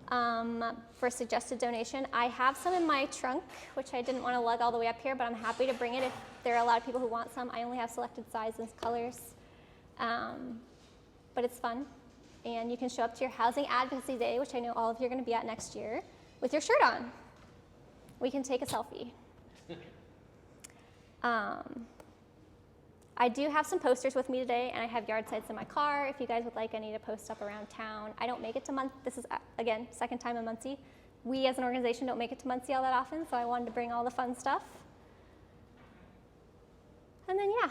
for suggested donation. I have some in my trunk, which I didn't want to lug all the way up here, but I'm happy to bring it if there are a lot of people who want some. I only have selected sizes and colors, but it's fun. And you can show up to your Housing Advocacy Day, which I know all of you are going to be at next year, with your shirt on. We can take a selfie. I do have some posters with me today, and I have yard sites in my car. If you guys would like any to post up around town. I don't make it to Muncie. This is, again, second time in Muncie. We as an organization don't make it to Muncie all that often, so I wanted to bring all the fun stuff. And then, yeah,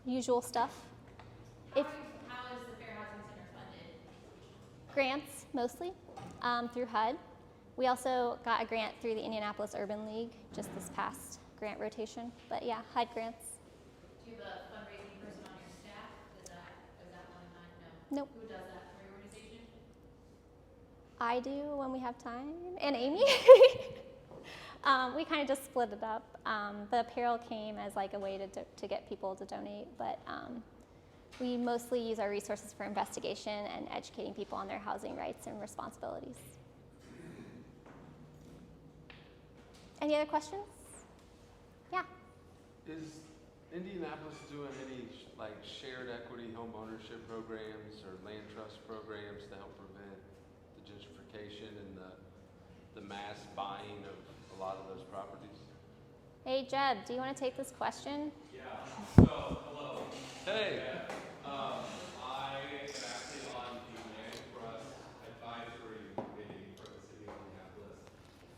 usual stuff. If How is the Fair Housing Center funded? grants, mostly, through HUD. We also got a grant through the Indianapolis Urban League just this past grant rotation. But yeah, HUD grants. Do you have a fundraising person on your staff? Is that one in mind? No. Nope. Who does that for your organization? I do when we have time, and Amy. We kind of just split it up. The apparel came as like a way to get people to donate, but we mostly use our resources for investigation and educating people on their housing rights and responsibilities. Any other questions? Yeah. Is Indianapolis doing any like shared equity home ownership programs or land trust programs to help prevent the gentrification and the mass buying of a lot of those properties? Hey, Jeb, do you want to take this question? Yeah. So, hello. Hey. Yeah. I am actually on the Land Trust Advisory Committee for the City of Indianapolis.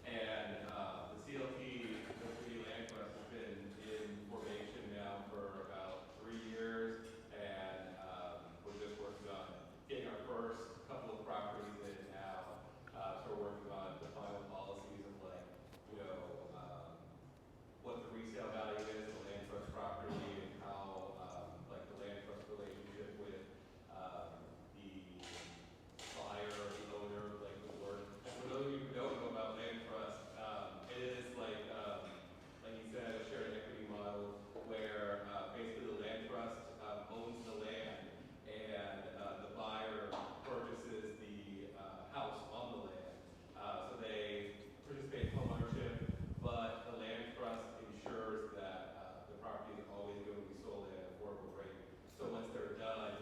And the CLT, the City Land Trust, has been in formation now for about 3 years. And we're just working on getting our first couple of properties in now. So we're working on the final policies of like, what the resale value is, the land trust property, and how, like the land trust relationship with, the buyer or the owner, like would work. And for those of you who don't know about land trust, it is like you said, a shared equity model where, basically the land trust, owns the land and, the buyer purchases the, house on the land. So they participate in home ownership, but the land trust ensures that the property is always going to be sold at an affordable rate. So once they're done,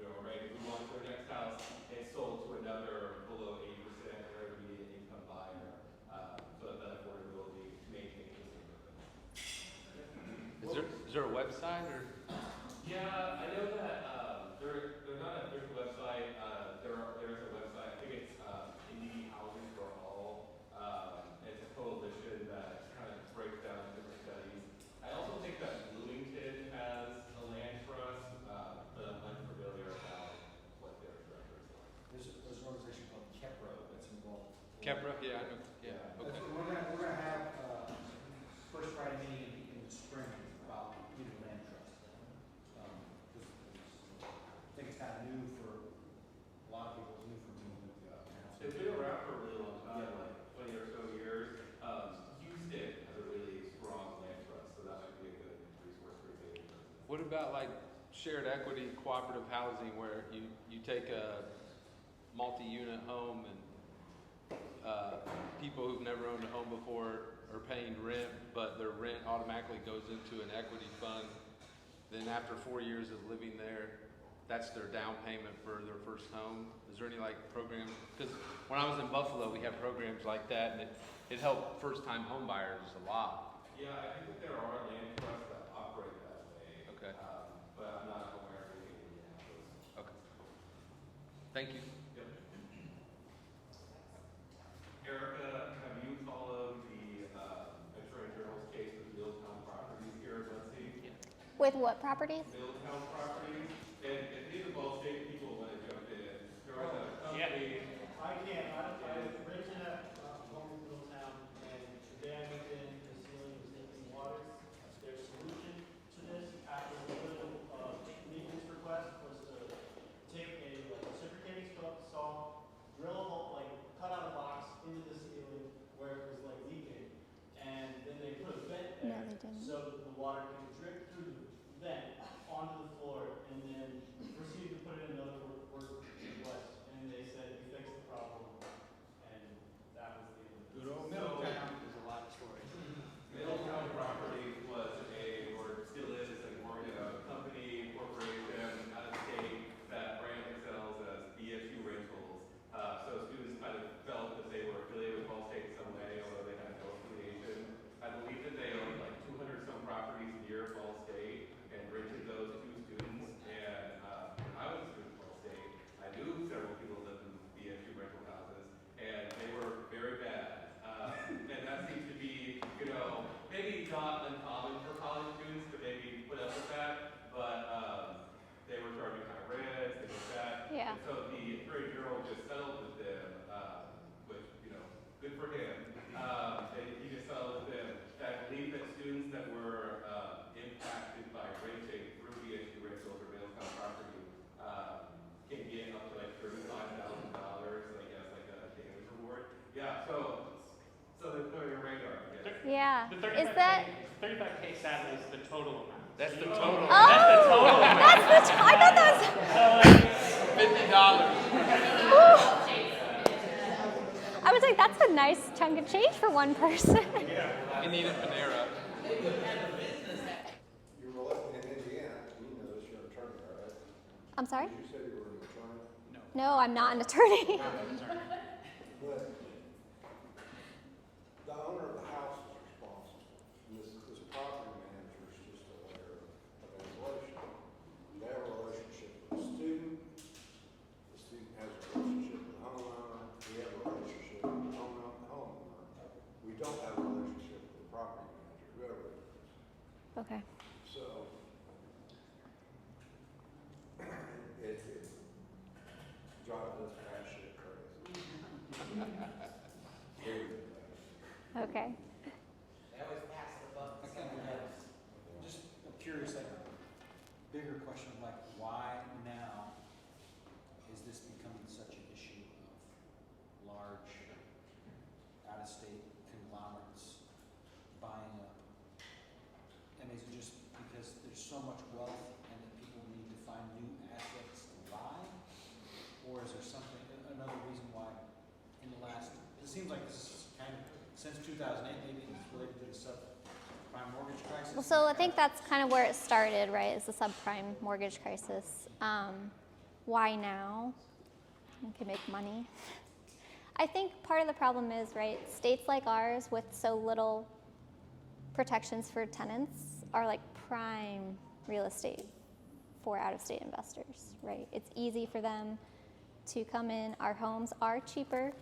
or ready to move on to their next house, it's sold to another below 8% or intermediate income buyer, so that that affordability maintains its improvement. Is there a website or? Yeah, I know that they're not there's a website. There's a website. I think it's Indie Housing for All. It's a coalition that kind of breaks down different studies. I also think that Bloomington has a land trust, but I'm unfamiliar about what their structure is like. There's an organization called KEPRO that's involved. Kepra? Yeah, I know. Yeah. That's Okay. what we're gonna have, first Friday meeting in the spring about the land trust. 'Cause I think it's kind of new for a lot of people, it's new for me with the council. It's been around for a really long time, like 20 or so years. Houston has a really strong land trust, so that might be a good resource for you. What about like shared equity cooperative housing where you take a multi-unit home and people who've never owned a home before are paying rent, but their rent automatically goes into an equity fund. Then after 4 years of living there, that's their down payment for their first home. Is there any like programs? Because when I was in Buffalo, we had programs like that, and it helped first-time home buyers a lot. Yeah, I think that there are land trusts that operate that way. Okay. But I'm not aware of anything in Indianapolis. Okay. Thank you. Yep. Erica, have you followed the Attorney General's case with Milltown Properties here in Muncie? With what properties? Milltown Properties, and if these are both state people want to jump in, there was a company. I can't, I rented a home in Middletown, and the dad went in, the ceiling was leaking water. Their solution to this, after a little, maintenance request, was to take a reciprocating saw, drill a hole, like, cut out a box into the ceiling where it was like leaking, and then they put a vent No, there. they didn't. Yeah. The Is 35K, that? 35K sadly is the total amount. That's the total. Oh, that's the. I thought that $50. was. I was like, that's a nice chunk of change for one person. You need a Panera. You were elected in Indiana, you know this, you're an attorney, right? I'm sorry? You said you were an attorney, No, I'm not an attorney. but the owner of the house is responsible. And this property manager is just a layer of insulation. They have a relationship with the student has a relationship with the homeowner, we have a relationship with the homeowner. We don't have a relationship with the property manager, whoever it is. Okay. So, it's driving us batshit crazy. Okay. They always pass the buck to someone else. Just curious, like, bigger question of like, why now is this becoming such an issue of large, out-of-state conglomerates buying up? And is it just because there's so much wealth and that people need to find new assets to buy? Or is there something, another reason why in the last, it seems like this is kind of, since 2008, maybe it's related to the subprime mortgage crisis? Well, so I think that's kind of where it started, right? Is the subprime mortgage crisis. Why now? You can make money. I think part of the problem is, right, states like ours with so little protections for tenants are like prime real estate for out-of-state investors, right? It's easy for them to come in. Our homes are cheaper.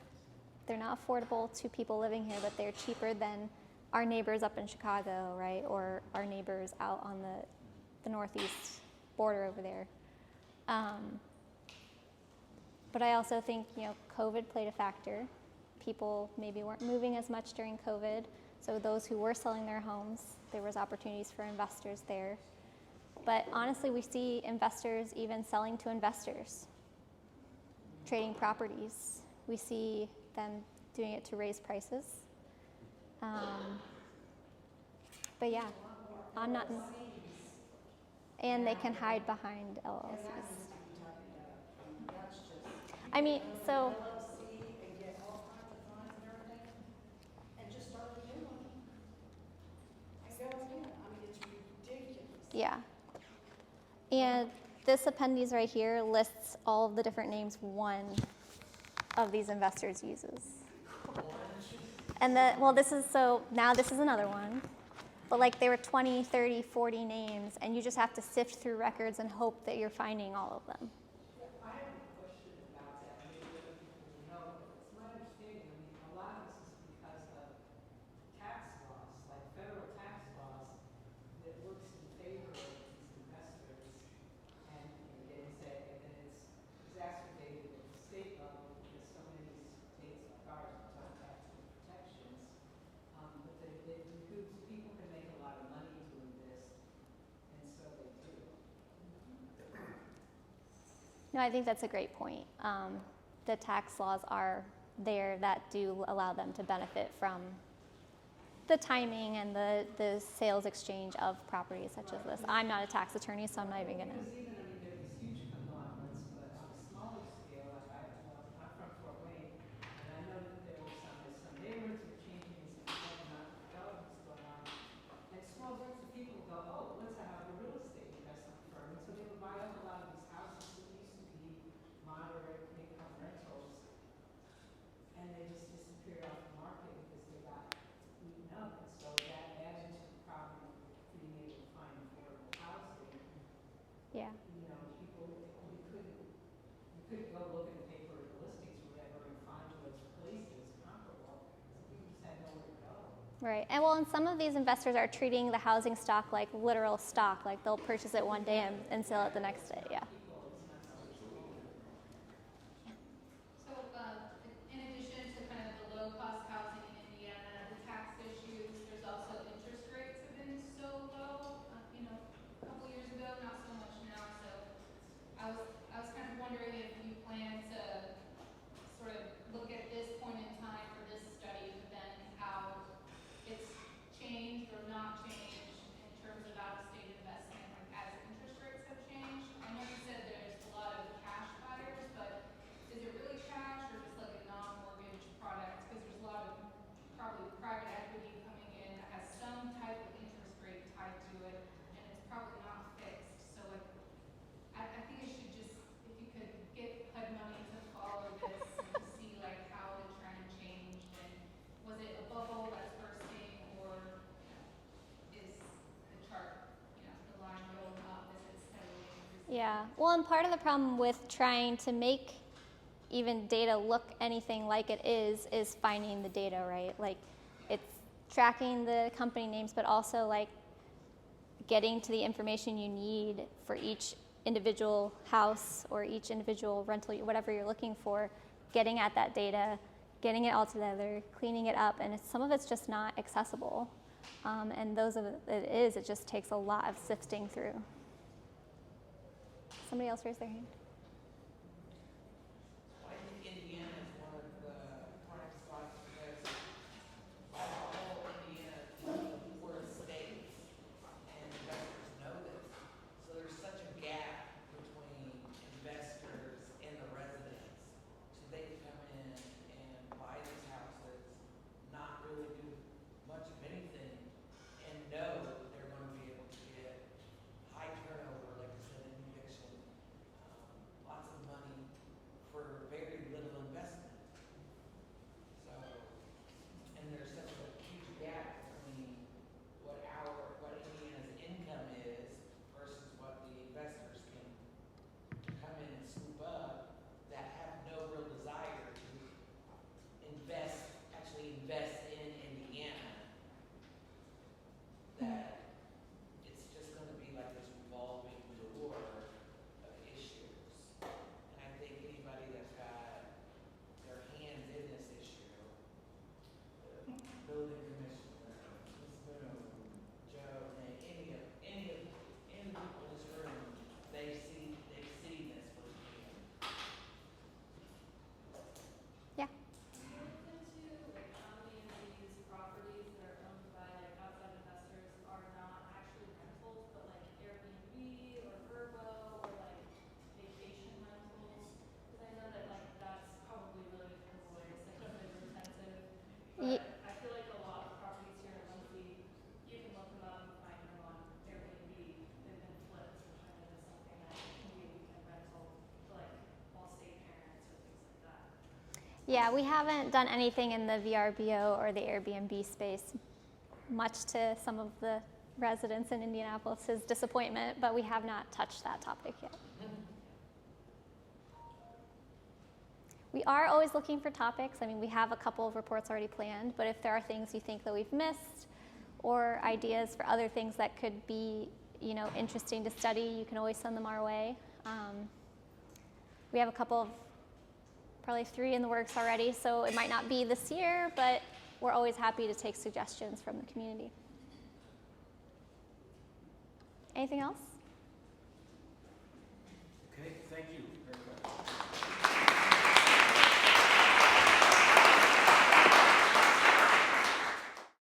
They're not affordable to people living here, but they're cheaper than our neighbors up in Chicago, right? Or our neighbors out on the northeast border over there. But I also think, COVID played a factor. People maybe weren't moving as much during COVID. So those who were selling their homes, there was opportunities for investors there. But honestly, we see investors even selling to investors, trading properties. We see them doing it to raise prices. But yeah, I'm not. And they can hide behind LLCs. I mean, so. Yeah. And this appendix right here lists all of the different names one of these investors uses. And this is another one. But like there were 20, 30, 40 names, and you just have to sift through records and hope that you're finding all of them. I have a question about that. Maybe other people will know, but it's my understanding, a lot of this is because of tax laws, like federal tax laws, that works in favor of these investors. And it's exacerbated at the state level because so many states like ours don't have the protections. But people can make a lot of money doing this, and so they do. No, I think that's a great point. The tax laws are there that do allow them to benefit from the timing and the sales exchange of properties such as this. I'm not a tax attorney, so I'm not even gonna. Because even, there are these huge conglomerates, but on a smaller scale, like I'm from Fort Wayne, and I know that there were some neighborhoods were changing and some economic developments going on. And small groups of people would go, oh, let's have a real estate investment firm. And so they would buy up a lot of these houses that used to be moderate income rentals. And they just disappeared off the market because they got eaten up. And so that added to the problem of being able to find affordable housing. Yeah. People, you couldn't go look in the paper or the listings or whatever and find what's places comparable. So people just had nowhere to go. Right. And some of these investors are treating the housing stock like literal stock, like they'll purchase it one day and sell it the next day. Yeah. So, in addition to kind of the low-cost housing in Indiana, the tax issues, there's also interest rates have been so low. A couple years ago, not so much now. So, I was kind of wondering if you plan to sort of look at this point in time for this study, but then how it's Yeah. Well, and part of the problem with trying to make even data look anything like it is finding the data, right? Like, it's tracking the company names, but also like getting to the information you need for each individual house or each individual rental, whatever you're looking for, getting at that data, getting it all together, cleaning it up, and some of it's just not accessible. And those of it just takes a lot of sifting through. Somebody else raise their hand. I think Indiana is one of the prime spots because all Indiana we're states and investors know this. So there's such a gap between investors and the residents. So they can come in and buy these houses, not really do much of anything, and know they're going to be able to get high turnover, like I said, in eviction, lots of money for very little investment. So, and there's such a huge gap between what Indiana's income is versus what the investors can come in and swoop up that have no real desire to actually invest in Indiana. That it's just going to be like this revolving door of issues. And I think anybody that's got their hands in this issue, the building commissioner, Ms. Boone, Joe, Nate, any of the people in this room, they've seen this firsthand. Yeah. Do you look into like how many of these properties that are owned by like outside investors are not actually rentals, but like Airbnb or Vrbo or like vacation rentals? Because I know that like that's probably really difficult, it's like labor intensive. Ye- But I feel like a lot of properties here in Muncie, you can look them up and find them on Airbnb. They've been flipped, which I know is something that can be a weekend rental to like all-state parents or things like that. Yeah, we haven't done anything in the VRBO or the Airbnb space, much to some of the residents in Indianapolis' disappointment, but we have not touched that topic yet. We are always looking for topics. I mean, we have a couple of reports already planned, but if there are things you think that we've missed or ideas for other things that could be, interesting to study, you can always send them our way. We have a couple of, probably 3 in the works already, so it might not be this year, but we're always happy to take suggestions from the community. Anything else? Okay, thank you.